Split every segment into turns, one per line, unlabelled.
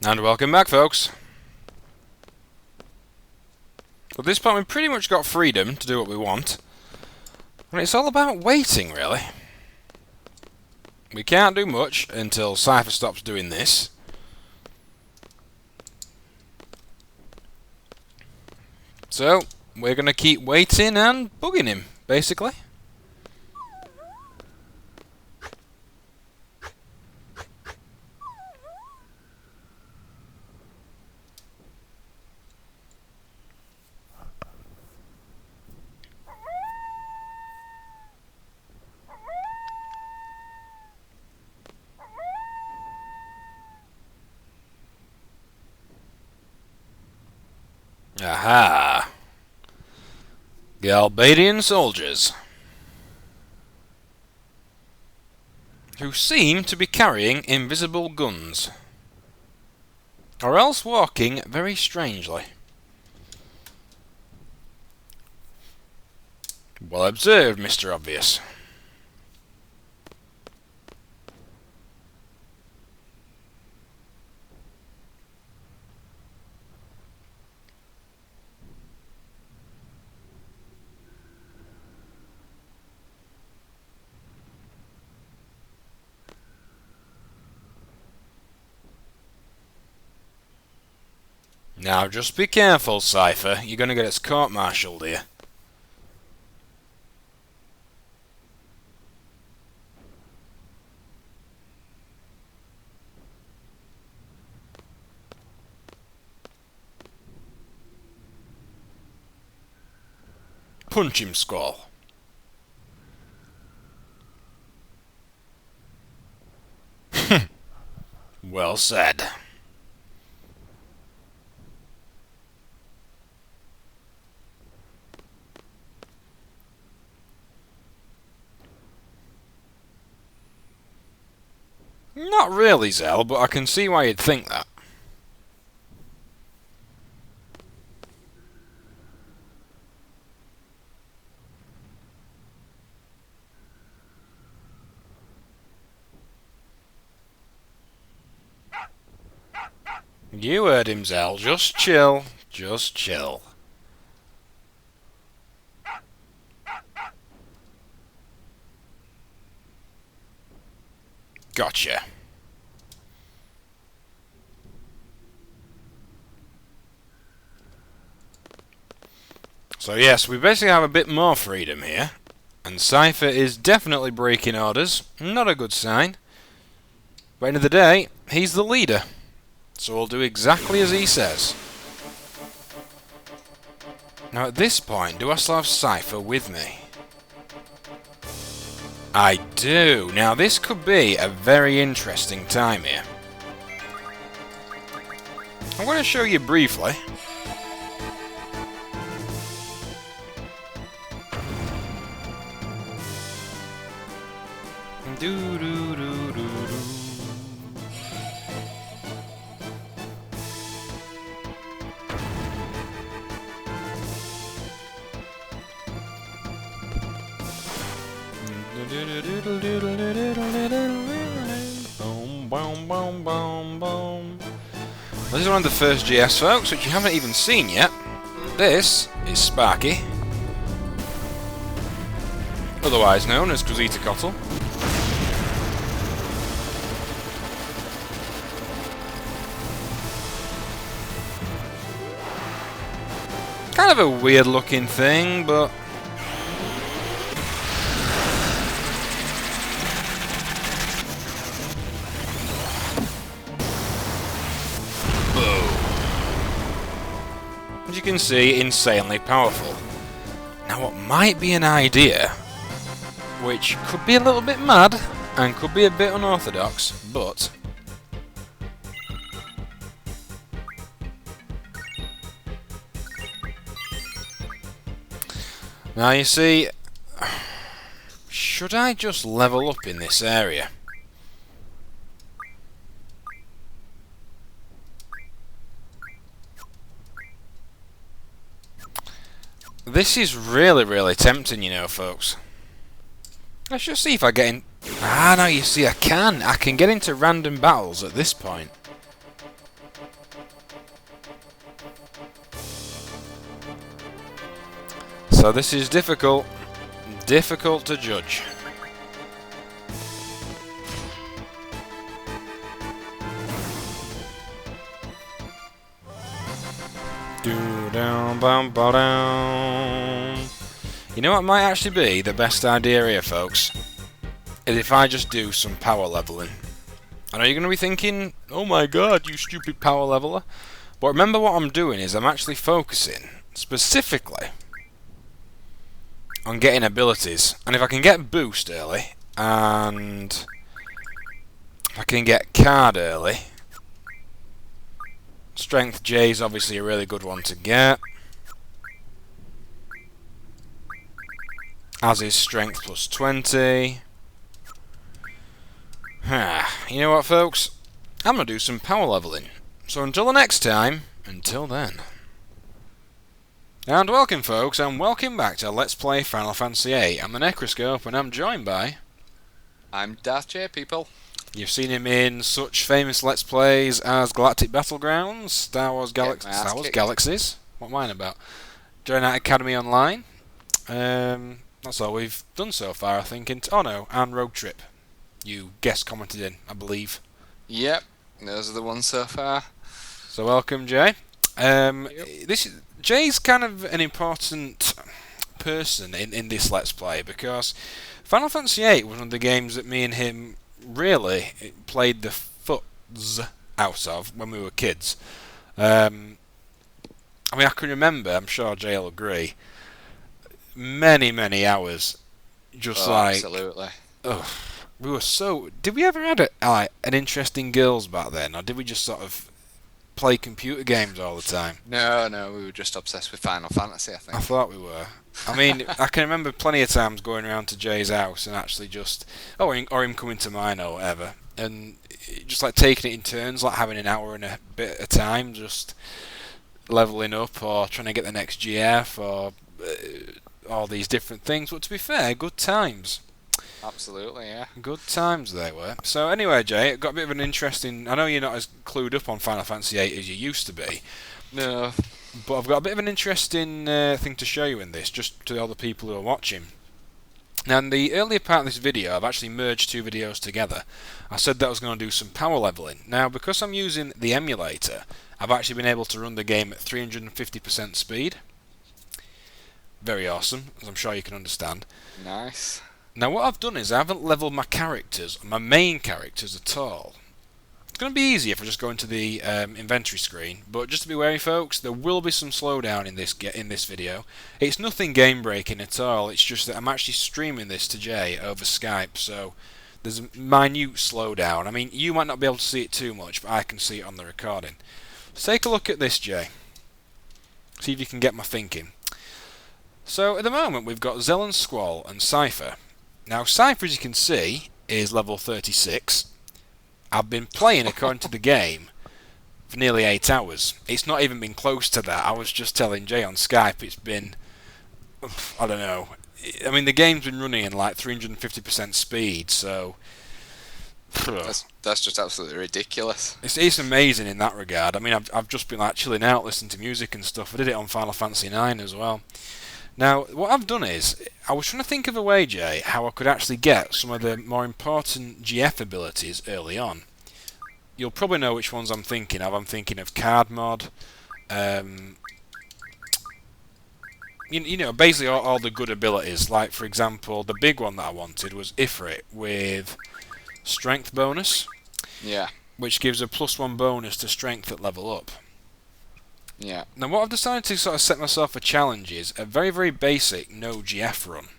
And welcome back, folks. At this point, we've pretty much got freedom to do what we want. And it's all about waiting, really. We can't do much until Cypher stops doing this. So, we're going to keep waiting and bugging him, basically. Aha! Galbadian soldiers, who seem to be carrying invisible guns, or else walking very strangely. Well observed, Mr. Obvious. Now just be careful, Cypher. You're going to get us court-martialed here. Punch him, Squall. Well said. Not really, Zell, but I can see why you'd think that. You heard him, Zell. Just chill. Just chill. Gotcha. So yes, we basically have a bit more freedom here. And Cypher is definitely breaking orders. Not a good sign. But at the end of the day, he's the leader. So we'll do exactly as he says. Now at this point, do I still have Cypher with me? I do. Now this could be a very interesting time here. I'm going to show you briefly. Do do do do do. Boom, boom, boom, boom, boom. This is one of the first GS, folks, which you haven't even seen yet. This is Sparky, otherwise known as Cruzita Cottle. Kind of a weird looking thing, but as you can see, insanely powerful. Now what might be an idea, which could be a little bit mad and could be a bit unorthodox, but now you see, should I just level up in this area? This is really, really tempting, you know, folks. Let's just see if I get in. Ah, no, you see, I can get into random battles at this point. So this is difficult to judge. You know what might actually be the best idea here, folks? Is if I just do some power leveling. I know you're going to be thinking, oh my god, you stupid power leveler. But remember what I'm doing is I'm actually focusing specifically on getting abilities. And if I can get boost early, and if I can get card early, Strength J is obviously a really good one to get. As is Strength plus 20. You know what, folks? I'm going to do some power leveling. So until the next time, until then. And welcome, folks, and welcome back to Let's Play Final Fantasy VIII. I'm the Necroscope, and I'm joined by...
I'm DarthJai, people.
You've seen him in such famous Let's Plays as Galactic Battlegrounds, Star Wars Galaxies. What am I about? Join Knight Academy Online. That's all we've done so far, I think. And Road Trip. You guest commented in, I believe.
Yep, those are the ones so far.
So welcome, Jay. Jay's kind of an important person in this Let's Play because Final Fantasy VIII was one of the games that me and him really played the fuzz out of when we were kids. I can remember, I'm sure Jay will agree, many hours just
absolutely.
We were so... Did we ever have an interest in girls back then, or did we just sort of play computer games all the time?
No, we were just obsessed with Final Fantasy, I think.
I thought we were. I mean, I can remember plenty of times going around to Jay's house and actually just... or him coming to mine or whatever, and just like taking it in turns, like having an hour and a bit at a time, just leveling up or trying to get the next GF or all these different things. But to be fair, good times.
Absolutely, yeah.
Good times they were. So anyway, Jay, it got a bit of an interesting... I know you're not as clued up on Final Fantasy VIII as you used to be.
No.
But I've got a bit of an interesting thing to show you in this, just to all the people who are watching. Now, in the earlier part of this video, I've actually merged two videos together. I said that I was going to do some power leveling. Now, because I'm using the emulator, I've actually been able to run the game at 350% speed. Very awesome, as I'm sure you can understand.
Nice.
Now what I've done is I haven't leveled my characters, my main characters at all. It's going to be easier if I just go into the inventory screen, but just to be wary, folks, there will be some slowdown in this video. It's nothing game breaking at all, it's just that I'm actually streaming this to Jay over Skype, so there's a minute slowdown. I mean, you might not be able to see it too much, but I can see it on the recording. So take a look at this, Jay. See if you can get my thinking. So at the moment we've got Zell and Squall and Cypher. Now, Cypher, as you can see, is level 36. I've been playing, according to the game, for nearly 8 hours. It's not even been close to that. I was just telling Jay on Skype, it's been... I don't know. I mean, the game's been running in like 350% speed, so...
That's just absolutely ridiculous.
It's amazing in that regard. I mean, I've just been like chilling out, listening to music and stuff. I did it on Final Fantasy IX as well. Now, what I've done is, I was trying to think of a way, Jay, how I could actually get some of the more important GF abilities early on. You'll probably know which ones I'm thinking of. I'm thinking of Card Mod, you know, basically all the good abilities. Like, for example, the big one that I wanted was Ifrit with Strength bonus.
Yeah.
Which gives a +1 bonus to Strength at level up.
Yeah.
Now what I've decided to sort of set myself a challenge is a very basic no GF run.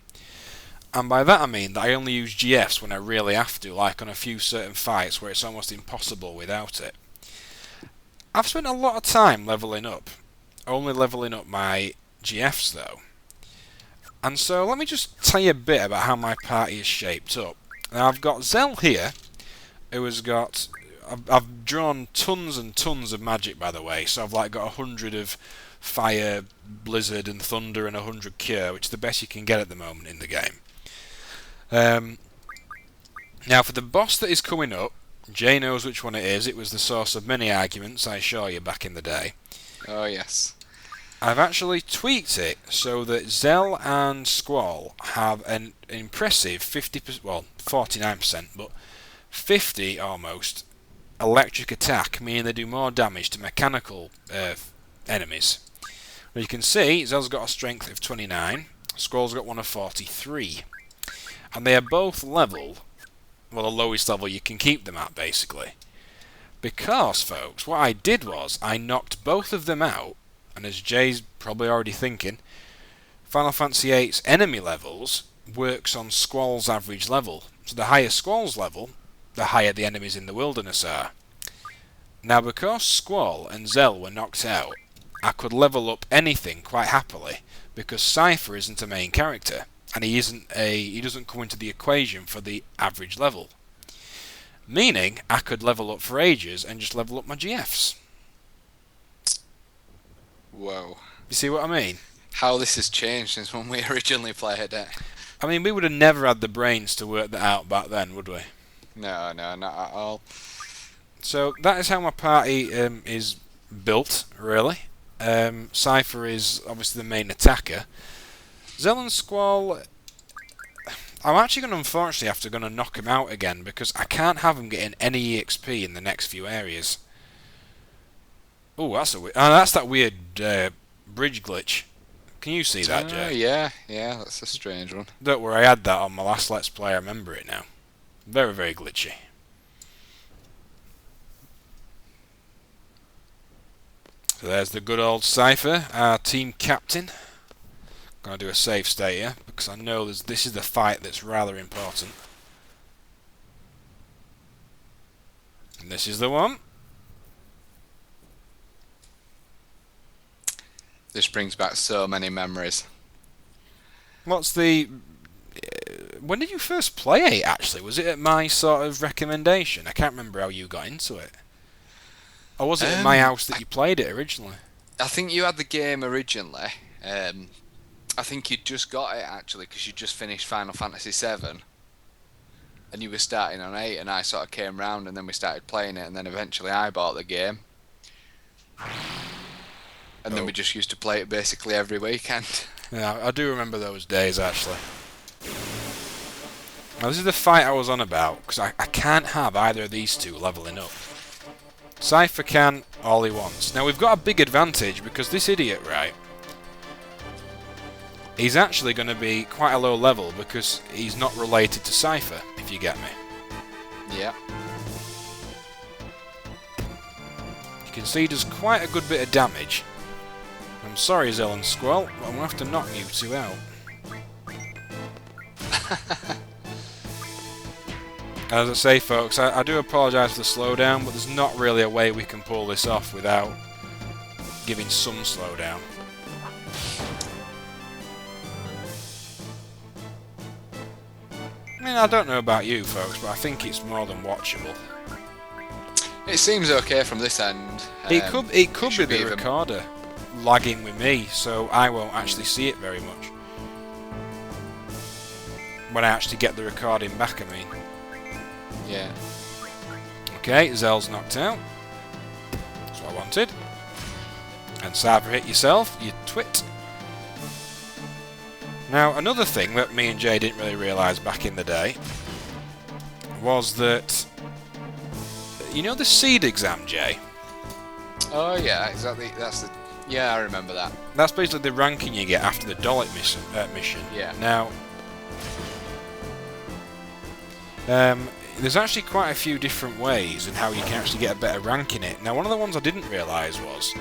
And by that I mean that I only use GFs when I really have to, like on a few certain fights where it's almost impossible without it. I've spent a lot of time leveling up, only leveling up my GFs though. And so let me just tell you a bit about how my party is shaped up. Now I've got Zell here, who has got... I've drawn tons and tons of magic, by the way, so I've like got 100 of fire, blizzard and thunder and 100 cure, which is the best you can get at the moment in the game. Now for the boss that is coming up, Jay knows which one it is. It was the source of many arguments, I assure you, back in the day.
Oh yes.
I've actually tweaked it so that Zell and Squall have an impressive 50%, well, 49%, but 50 almost electric attack, meaning they do more damage to mechanical enemies. Well, you can see Zell's got a strength of 29, Squall's got one of 43, and they are both level, well, the lowest level you can keep them at, basically. Because, folks, what I did was I knocked both of them out, and as Jay's probably already thinking, Final Fantasy VIII's enemy levels works on Squall's average level. So the higher Squall's level, the higher the enemies in the wilderness are. Now, because Squall and Zell were knocked out, I could level up anything quite happily, because Cypher isn't a main character, and he doesn't come into the equation for the average level. Meaning, I could level up for ages and just level up my GFs.
Whoa.
You see what I mean?
How this has changed since when we originally played it.
I mean, we would have never had the brains to work that out back then, would we?
No, not at all.
So that is how my party is built, really. Cypher is obviously the main attacker. Zell and Squall, I'm actually going to unfortunately have to knock him out again because I can't have him getting any EXP in the next few areas. Oh, that's that weird bridge glitch. Can you see that, Jay?
Yeah, that's a strange one.
Don't worry, I had that on my last Let's Play. I remember it now. Very, very glitchy. So there's the good old Cypher, our team captain. Gonna do a save state here because I know this is the fight that's rather important. And this is the one.
This brings back so many memories.
What's the... when did you first play it, actually? Was it at my sort of recommendation? I can't remember how you got into it. Or was it at my house that you played it originally?
I think you had the game originally. I think you'd just got it, actually, because you just finished Final Fantasy VII. And you were starting on 8, and I sort of came round, and then we started playing it, and then eventually I bought the game. And then we just used to play it basically every weekend.
Yeah, I do remember those days, actually. Now, this is the fight I was on about, because I can't have either of these two leveling up. Cypher can all he wants. Now, we've got a big advantage, because this idiot, right, he's actually going to be quite a low level, because he's not related to Cypher, if you get me.
Yeah.
You can see he does quite a good bit of damage. I'm sorry, Zell and Squall, but I'm going to have to knock you two out. As I say, folks, I do apologise for the slowdown, but there's not really a way we can pull this off without giving some slowdown. I mean, I don't know about you, folks, but I think it's more than watchable.
It seems okay from this end.
It could be the recorder lagging with me, so I won't actually see it very much. When I actually get the recording back, I mean.
Yeah.
Okay, Zell's knocked out. That's what I wanted. And Cypher hit yourself, you twit. Now, another thing that me and Jay didn't really realise back in the day was that... You know the seed exam, Jay?
Oh, yeah, exactly. That's the... Yeah, I remember that.
That's basically the ranking you get after the Dollet mission.
Yeah.
Now, there's actually quite a few different ways in how you can actually get a better rank in it. Now, one of the ones I didn't realise was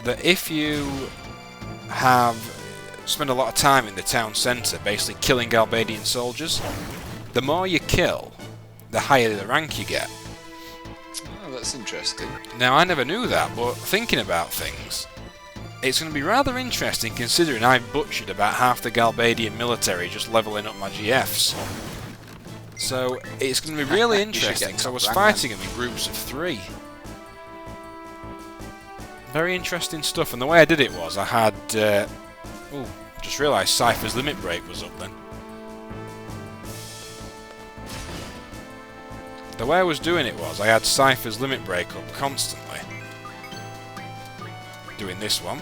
that if you spend a lot of time in the town centre, basically killing Galbadian soldiers, the more you kill, the higher the rank you get.
Oh, that's interesting.
Now, I never knew that, but thinking about things, it's going to be rather interesting considering I've butchered about half the Galbadian military just levelling up my GFs. So, it's going to be really interesting, because I was fighting them in groups of 3. Very interesting stuff, and the way I did it was, I had... just realised Cypher's limit break was up then. The way I was doing it was, I had Cypher's limit break up constantly. doing this one.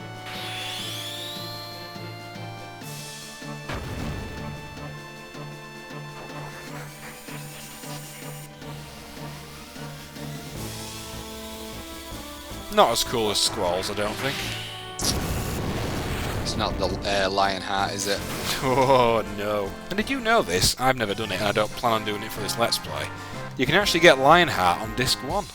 Not as cool as Squalls, I don't think.
It's not the lion heart, is it?
Oh no. And did you know this? I've never done it and I don't plan on doing it for this Let's Play. You can actually get Lionheart on disc 1.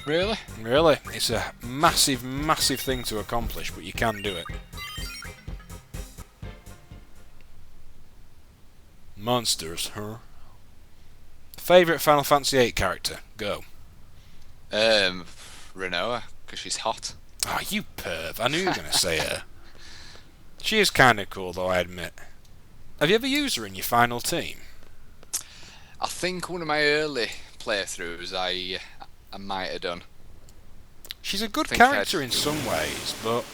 Really?
Really? It's a massive, massive thing to accomplish, but you can do it. Monsters, huh? Favourite Final Fantasy VIII character? Go.
Renoa, because she's hot.
Ah, oh, you perv. I knew you were going to say her. She is kind of cool, though, I admit. Have you ever used her in your final team?
I think one of my early playthroughs I might have done.
She's a good character in some ways, but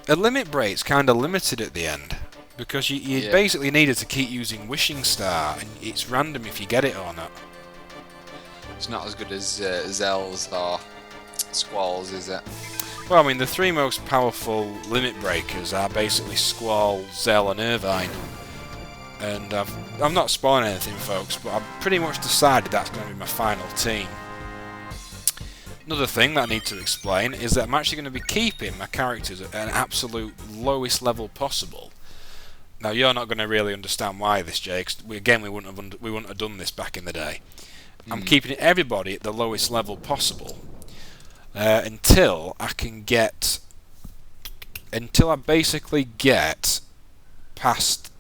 her limit break's kind of limited at the end. Because you basically needed to keep using Wishing Star, and it's random if you get it or not.
It's not as good as Zell's or Squall's, is it?
Well, I mean, the three most powerful limit breakers are basically Squall, Zell, and Irvine. And I'm not spoiling anything, folks, but I've pretty much decided that's going to be my final team. Another thing that I need to explain is that I'm actually going to be keeping my characters at an absolute lowest level possible. Now, you're not going to really understand why this, Jay, 'cause we wouldn't have done this back in the day. I'm keeping everybody at the lowest level possible until I basically get past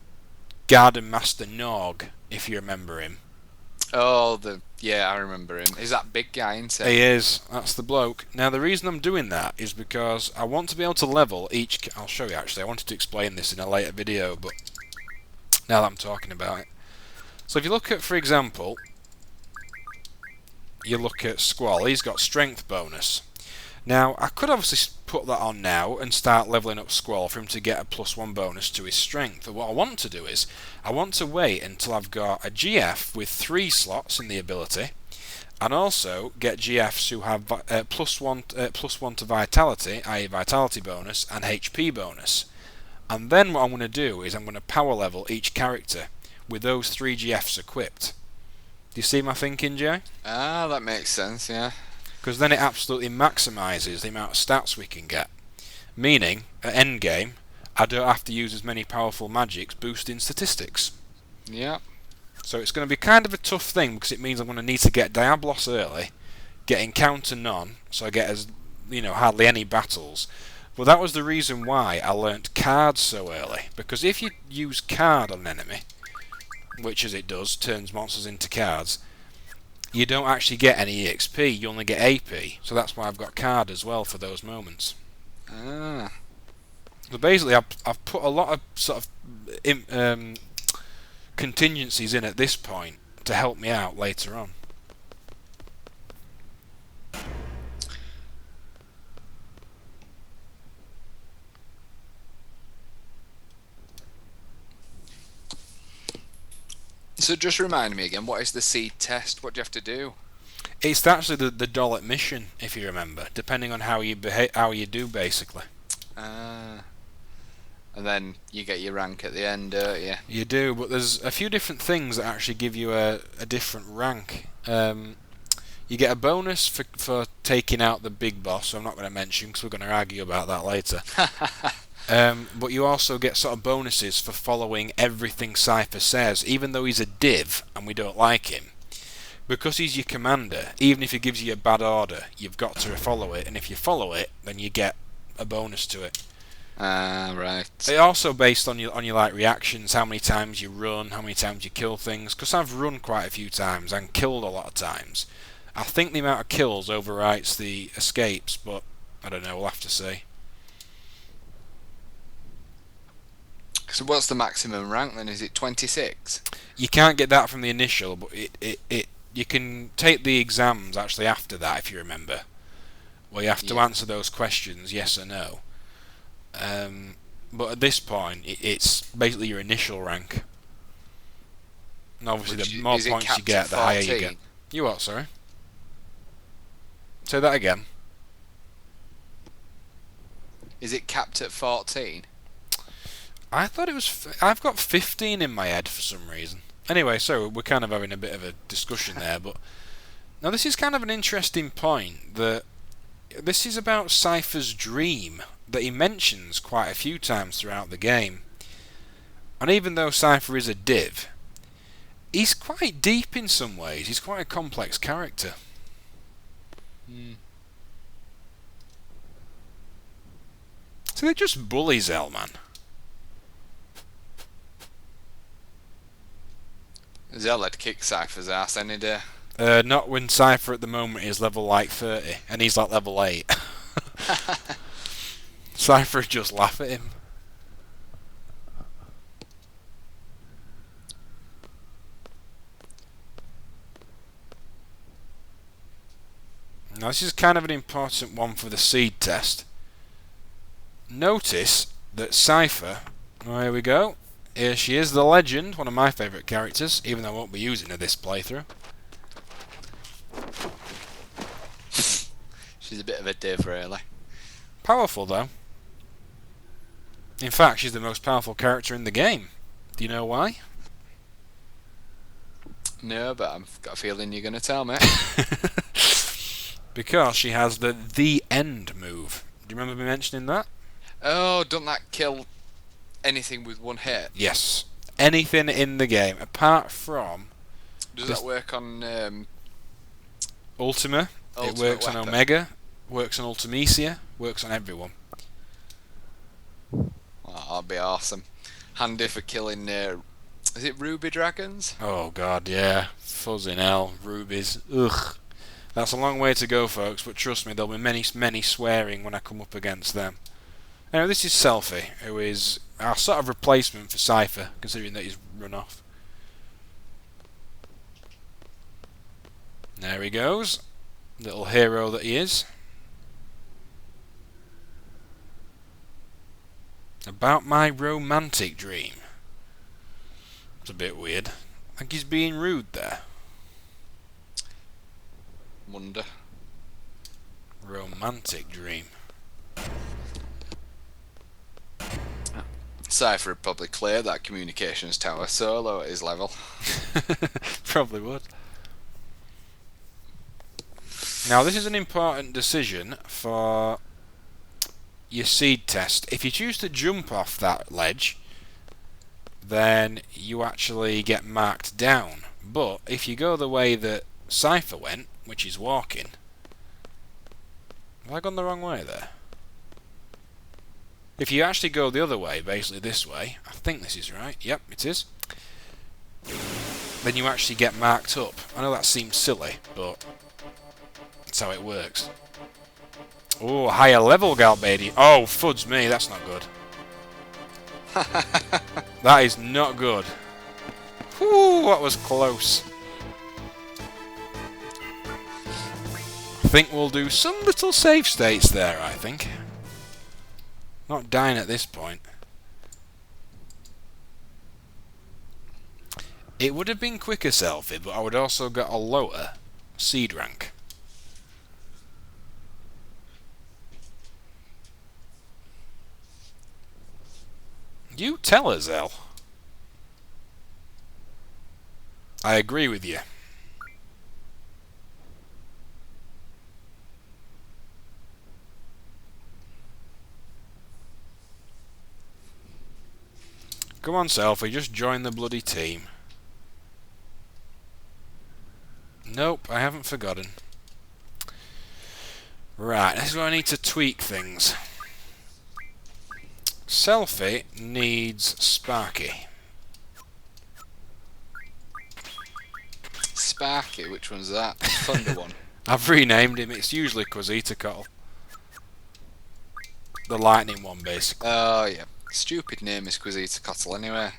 Garden Master Nog, if you remember him.
Oh, yeah, I remember him. Is that big guy, isn't he?
He is. That's the bloke. Now, the reason I'm doing that is because I want to be able to level each... I'll show you, actually. I wanted to explain this in a later video, but now that I'm talking about it. So if you look at, for example, you look at Squall. He's got strength bonus. Now, I could obviously put that on now and start levelling up Squall for him to get a +1 bonus to his strength. But what I want to do is, I want to wait until I've got a GF with 3 slots in the ability, and also get GFs who have +1 to Vitality, i.e. Vitality bonus, and HP bonus. And then what I'm going to do is I'm going to power level each character with those 3 GFs equipped. Do you see my thinking, Jay?
Ah, that makes sense, yeah.
Because then it absolutely maximises the amount of stats we can get. Meaning, at endgame, I don't have to use as many powerful magics boosting statistics.
Yeah.
So it's going to be kind of a tough thing because it means I'm going to need to get Diablos early, get Encounter none, so I get hardly any battles. But that was the reason why I learnt cards so early. Because if you use card on an enemy, which as it does, turns monsters into cards, you don't actually get any EXP, you only get AP. So that's why I've got card as well for those moments.
Ah.
So basically I've put a lot of sort of contingencies in at this point to help me out later on.
So just remind me again, what is the seed test? What do you have to do?
It's actually the Dollet mission, if you remember, depending on how you do basically.
And then you get your rank at the end, don't you?
You do, but there's a few different things that actually give you a different rank. You get a bonus for taking out the big boss, so I'm not going to mention because we're going to argue about that later. But you also get sort of bonuses for following everything Cypher says, even though he's a div and we don't like him. Because he's your commander, even if he gives you a bad order, you've got to follow it, and if you follow it, then you get a bonus to it.
Right.
It's also based on your like reactions, how many times you run, how many times you kill things. Because I've run quite a few times and killed a lot of times. I think the amount of kills overwrites the escapes, but I don't know. We'll have to see.
So what's the maximum rank then? Is it 26?
You can't get that from the initial, but you can take the exams actually after that, if you remember. Well, you have to answer those questions, yes or no. But at this point, it's basically your initial rank. And obviously, the more points you get, the higher you get. You what, sorry? Say that again.
Is it capped at 14?
I thought it was. I've got 15 in my head for some reason. Anyway, so we're kind of having a bit of a discussion there, but now this is kind of an interesting point that this is about Cypher's dream that he mentions quite a few times throughout the game. And even though Cypher is a div, he's quite deep in some ways. He's quite a complex character. So they just bully Zell, man.
Zell would kick Cypher's ass any day.
Not when Cypher at the moment is level like 30 and he's like level 8. Cypher would just laugh at him. Now this is kind of an important one for the seed test. Notice that Cypher, oh, here we go, here she is, the legend, one of my favourite characters, even though I won't be using her this playthrough.
She's a bit of a div, really.
Powerful though. In fact, she's the most powerful character in the game. Do you know why?
No, but I've got a feeling you're going to tell me.
Because she has the end move. Do you remember me mentioning that?
Oh, don't that kill anything with one hit?
Yes. Anything in the game, apart from...
Does that work on
Ultima? It works on Omega, works on Ultimecia, works on everyone.
Oh, that'd be awesome. Handy for killing, is it ruby dragons?
Oh god, yeah. Fuzzing hell, rubies. Ugh. That's a long way to go, folks, but trust me, there'll be many swearing when I come up against them. Anyway, this is Selfie, who is our sort of replacement for Cypher, considering that he's run off. There he goes. Little hero that he is. About my romantic dream. It's a bit weird. I think he's being rude there.
Wonder.
Romantic dream.
Cypher would probably clear that communications tower solo at his level.
Probably would. Now this is an important decision for your seed test. If you choose to jump off that ledge, then you actually get marked down. But if you go the way that Cypher went, which is walking... Have I gone the wrong way there? If you actually go the other way, basically this way, I think this is right, yep, it is, then you actually get marked up. I know that seems silly, but that's how it works. Oh, higher level Galbady. Oh, fudge me, that's not good. That is not good. Whew, that was close. I think we'll do some little save states there, I think. Not dying at this point. It would have been quicker Selfie, but I would also got a lower seed rank. You tell her, Zell. I agree with you. Come on, Selfie, just join the bloody team. Nope, I haven't forgotten. Right, this is where I need to tweak things. Selfie needs Sparky.
Sparky, which one's that? Thunder one.
I've renamed him, it's usually Quasitacotl. The lightning one, basically.
Oh, yeah. Stupid name is Quasitacotl anyway.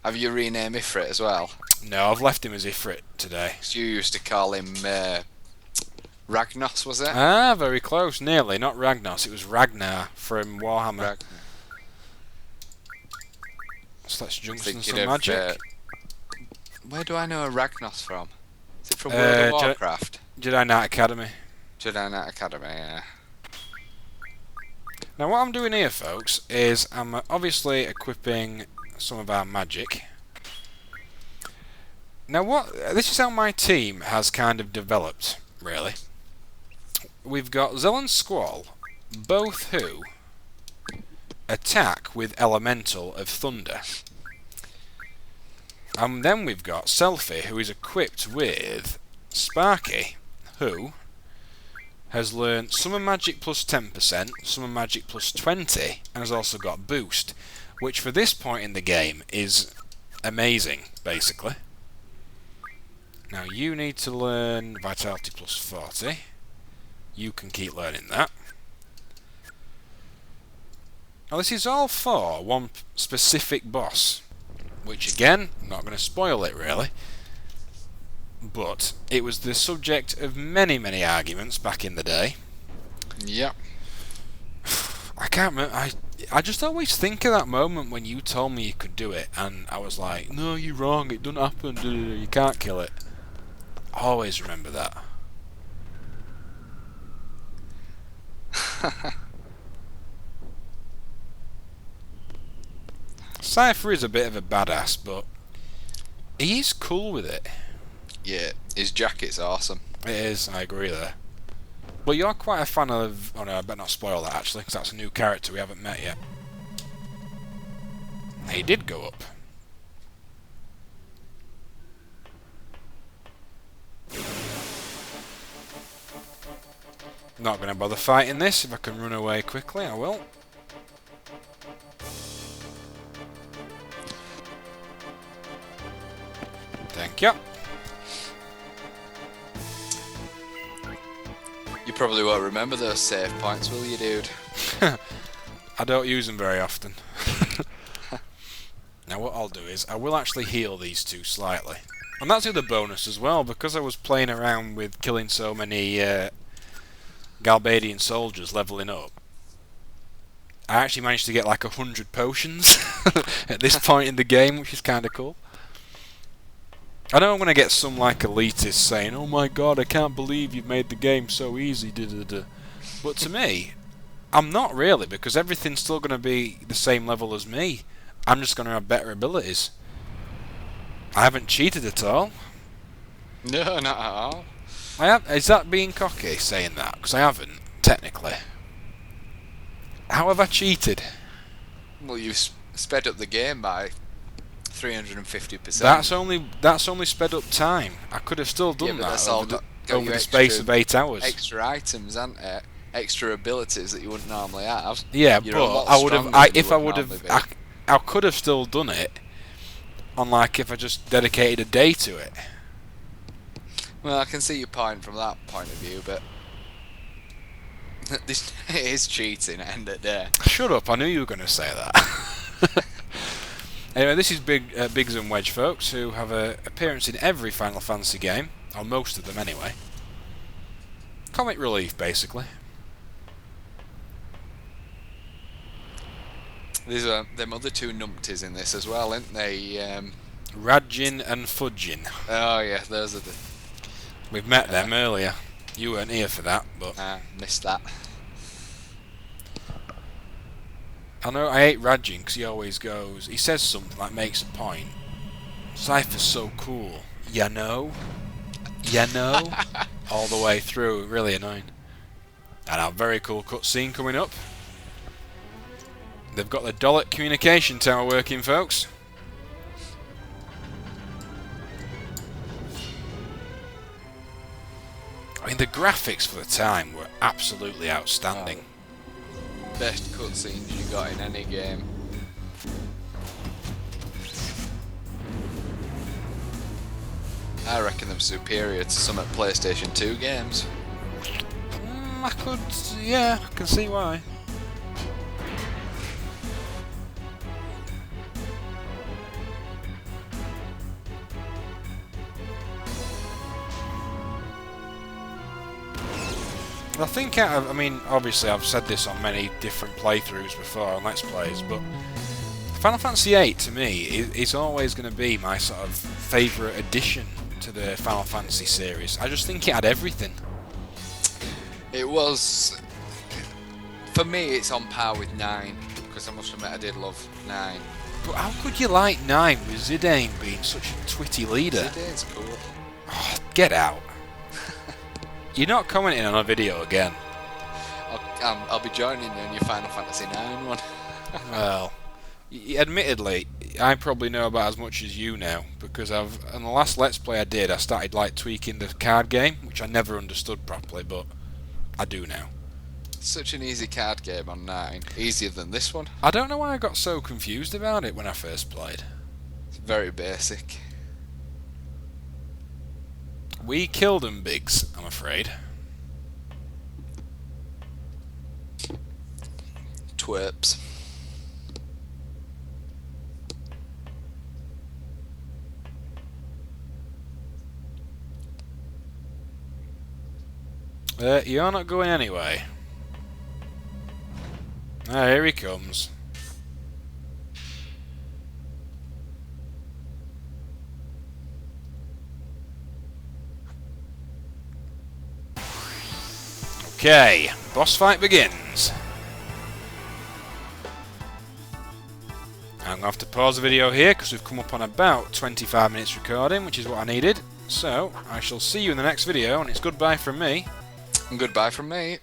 Have you renamed Ifrit as well?
No, I've left him as Ifrit today.
You used to call him Ragnos, was it?
Ah, very close. Nearly. Not Ragnos, it was Ragnar from Warhammer. So let's jump some magic.
Where do I know a Ragnos from? Is it from World of
Je-
Warcraft?
Jedi Knight Academy.
Jedi Knight Academy, yeah.
Now what I'm doing here, folks, is I'm obviously equipping some of our magic. Now this is how my team has kind of developed, really. We've got Zell and Squall, both who attack with Elemental of Thunder. And then we've got Selfie, who is equipped with Sparky, who has learned Summon Magic plus 10%, Summon Magic plus 20, and has also got Boost, which for this point in the game is amazing, basically. Now you need to learn Vitality plus 40. You can keep learning that. Now this is all for one specific boss, which again, I'm not going to spoil it really, but it was the subject of many, many arguments back in the day.
Yep.
I can't remember, I just always think of that moment when you told me you could do it, and I was like, no, you're wrong, it doesn't happen, you can't kill it. I always remember that. Cypher is a bit of a badass, but he's cool with it.
Yeah, his jacket's awesome.
It is, I agree there. But you're quite a fan of... Oh no, I better not spoil that actually, because that's a new character we haven't met yet. He did go up. Not going to bother fighting this. If I can run away quickly, I will. Thank you.
You probably won't remember those save points, will you, dude?
I don't use them very often. Now what I'll do is, I will actually heal these two slightly. And that's the other bonus as well, because I was playing around with killing so many Galbadian soldiers leveling up. I actually managed to get like 100 potions at this point in the game, which is kind of cool. I know I'm going to get some like elitists saying, oh my god, I can't believe you've made the game so easy, but to me, I'm not really, because everything's still going to be the same level as me. I'm just going to have better abilities. I haven't cheated at all.
No, not at all.
I have. Is that being cocky, saying that? Because I haven't, technically. How have I cheated?
Well, you've sped up the game by 350%.
That's only sped up time. I could have still done that over the space of 8 hours.
Extra items, aren't it? Extra abilities that you wouldn't normally have.
Yeah,
You're
but I could have still done it. On like if I just dedicated a day to it.
Well, I can see your point from that point of view, but this is cheating at the end of the day.
Shut up! I knew you were going to say that. Anyway, this is Biggs and Wedge, folks, who have an appearance in every Final Fantasy game, or most of them anyway. Comic relief, basically.
There's them other two numpties in this as well, aren't they?
Radjin and Fudjin.
Oh yeah, those are the...
We've met them earlier. You weren't here for that, but...
missed that.
I know I hate Radjin because he always goes... He says something like makes a point. Cypher's so cool. You know? You know? All the way through. Really annoying. And a very cool cutscene coming up. They've got the Dalek communication tower working, folks. I mean, the graphics for the time were absolutely outstanding.
Best cutscenes you got in any game. I reckon them superior to some at PlayStation 2 games.
Yeah, I can see why. I think I mean, obviously I've said this on many different playthroughs before on Let's Plays, but Final Fantasy VIII to me is always going to be my sort of favourite edition to the Final Fantasy series. I just think it had everything.
It was, for me, it's on par with 9, because I must admit I did love 9.
But how could you like 9 with Zidane being such a twitty leader?
Zidane's cool.
Oh, get out. You're not commenting on a video again.
I'll be joining you on your Final Fantasy 9 one.
Well, admittedly, I probably know about as much as you now, because on the last Let's Play I did, I started like tweaking the card game, which I never understood properly, but I do now.
Such an easy card game on 9, easier than this one.
I don't know why I got so confused about it when I first played.
It's very basic.
We killed them, Biggs, I'm afraid.
Twerps.
You're not going anyway. Ah, here he comes. Okay, boss fight begins. I'm going to have to pause the video here because we've come up on about 25 minutes recording, which is what I needed. So, I shall see you in the next video, and it's goodbye from me.
And goodbye from me.